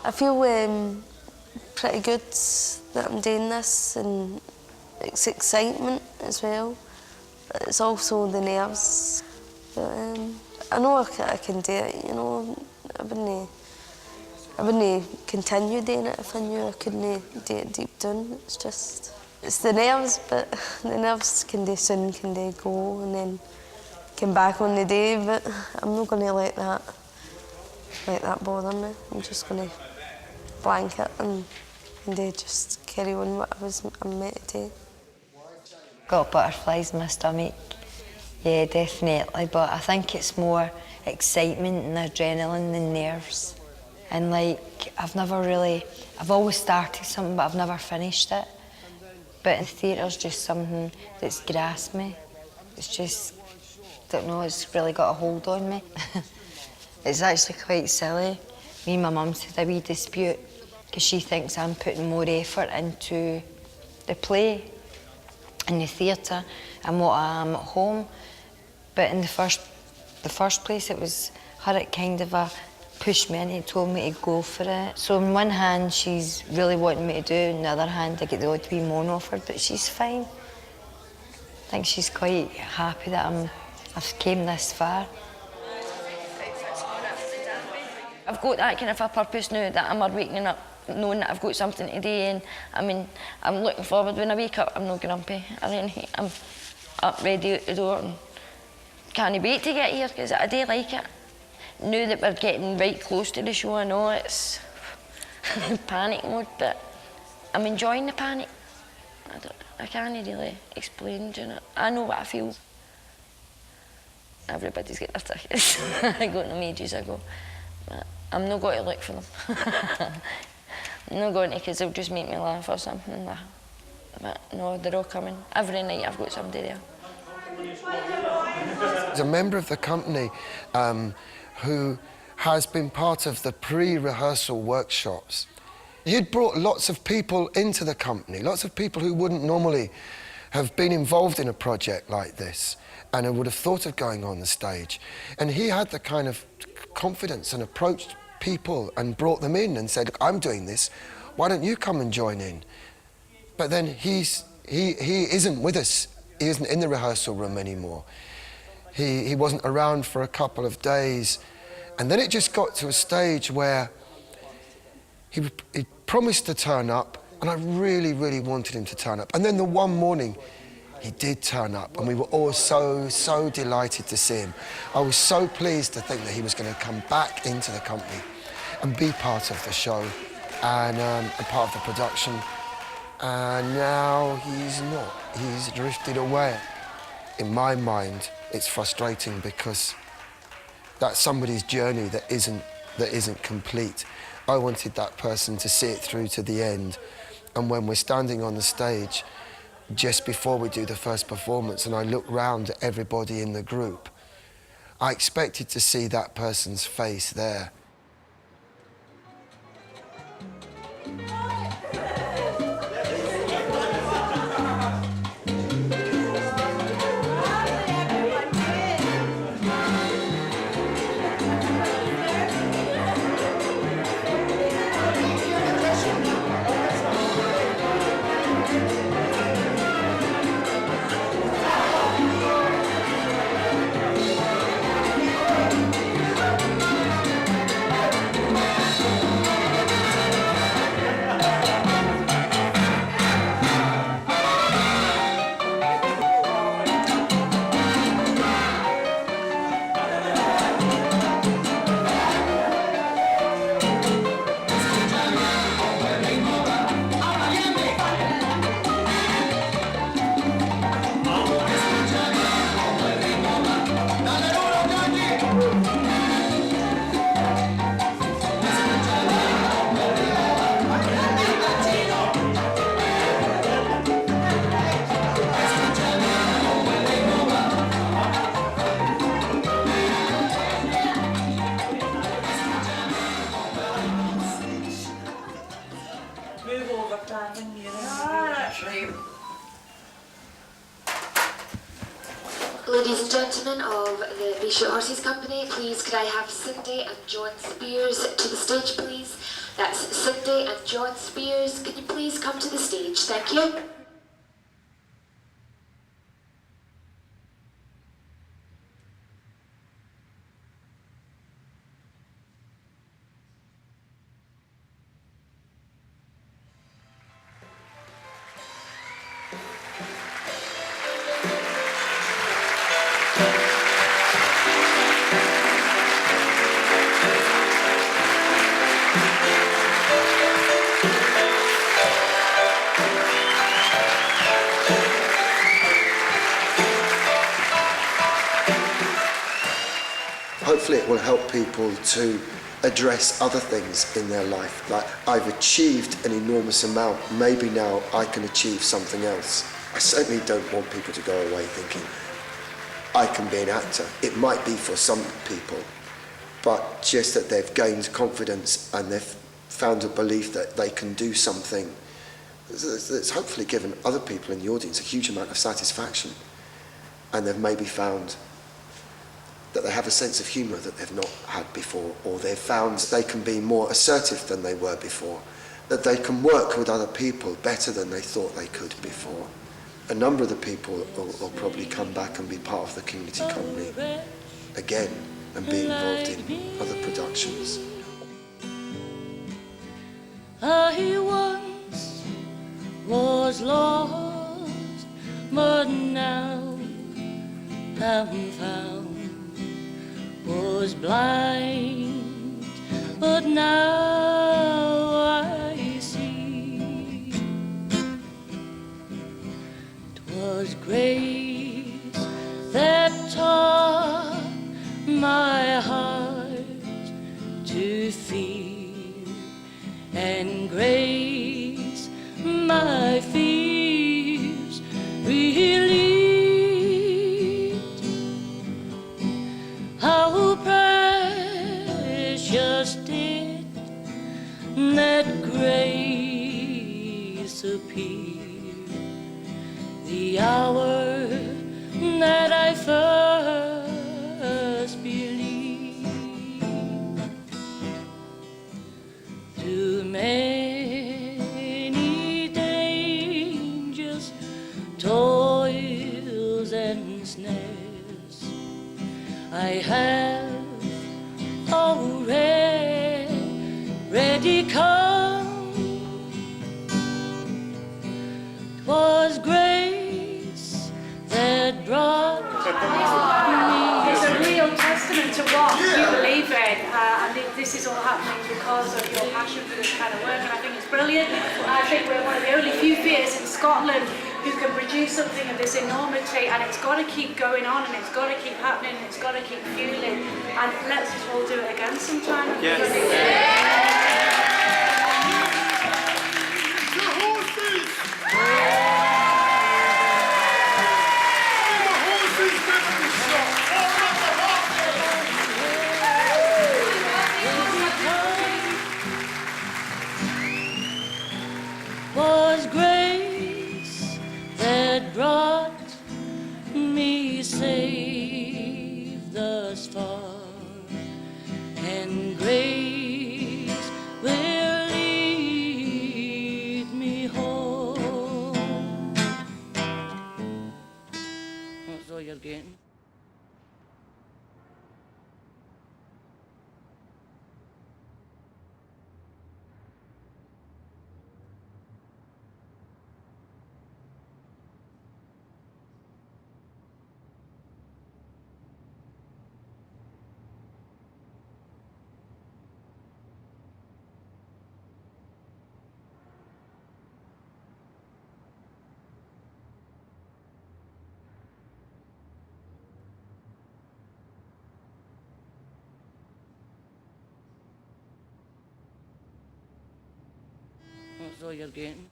I feel pretty good that I'm doing this, and it's excitement as well. But it's also the nerves. But I know I can do it, you know. I wouldn't continue doing it if I knew I couldn't do it deep down. It's the nerves, but the nerves can go and then come back on the day, but I'm not going to let that bother me. I'm just going to blank it and just carry on what I'm meant to do. Got butterflies in my stomach, yeah, definitely, but I think it's more excitement and adrenaline than nerves. And like, I've always started something, but I've never finished it. But in theatre's just something that's grasped me. It's just, don't know, it's really got a hold on me. It's actually quite silly. Me and my mum's had a wee dispute because she thinks I'm putting more effort into the play in the theatre and what I am at home. But in the first place, it was her that kind of pushed me and told me to go for it. So on one hand, she's really wanting me to do it, on the other hand, I get the odd wee moan off her, but she's fine. I think she's quite happy that I've came this far. I've got that kind of a purpose now that I'm waking up knowing that I've got something to do, and I mean, I'm looking forward when I wake up. I'm not grumpy or anything. I'm up ready out the door and can't wait to get here because I do like it. Now that we're getting right close to the show, I know it's panic mode, but I'm enjoying the panic. I can't really explain, do you know? I know what I feel. Everybody's got their tickets. I got them ages ago. But I'm not going to look for them. I'm not going to because they'll just make me laugh or something. But no, they're all coming. Every night I've got somebody there. There's a member of the company who has been part of the pre-rehearsal workshops. He'd brought lots of people into the company, lots of people who wouldn't normally have been involved in a project like this and who would have thought of going on the stage. And he had the kind of confidence and approached people and brought them in and said, "Look, I'm doing this, why don't you come and join in?" But then he isn't with us. He isn't in the rehearsal room anymore. He wasn't around for a couple of days. And then it just got to a stage where he promised to turn up, and I really, really wanted him to turn up. And then the one morning, he did turn up, and we were all so delighted to see him. I was so pleased to think that he was going to come back into the company and be part of the show and a part of the production. And now he's not. He's drifted away. In my mind, it's frustrating because that's somebody's journey that isn't complete. I wanted that person to see it through to the end. And when we're standing on the stage, just before we do the first performance, and I look round at everybody in the group, I expected to see that person's face there. Ladies and gentlemen of the Be Short Horses Company, please could I have Cindy and John Spears to the stage, please? That's Cindy and John Spears. Can you please come to the stage? Thank you. Hopefully it will help people to address other things in their life. Like, I've achieved an enormous amount, maybe now I can achieve something else. I certainly don't want people to go away thinking, I can be an actor. It might be for some people, but just that they've gained confidence and they've found a belief that they can do something that's hopefully given other people in the audience a huge amount of satisfaction. And they've maybe found that they have a sense of humour that they've not had before, or they've found they can be more assertive than they were before, that they can work with other people better than they thought they could before. A number of the people will probably come back and be part of the community company again and be involved in other productions. I once was lost, but now I'm found. Was blind, but now I see. 'Twas grace that taught my heart to feel, and grace my fears relieved. How precious did that grace appear, the hour that I first believed. Through many dangers, toils and snares, I have already come. 'Twas grace that brought me. It's a real testament to what you believe in, and this is all happening because of your passion for this kind of work, and I think it's brilliant. I think we're one of the only few theatres in Scotland who can produce something of this enormity, and it's got to keep going on, and it's got to keep happening, and it's got to keep fueling, and let's just all do it again sometime. Was grace that brought me safe thus far, and grace will lead me home. That's all you're getting. That's all you're getting.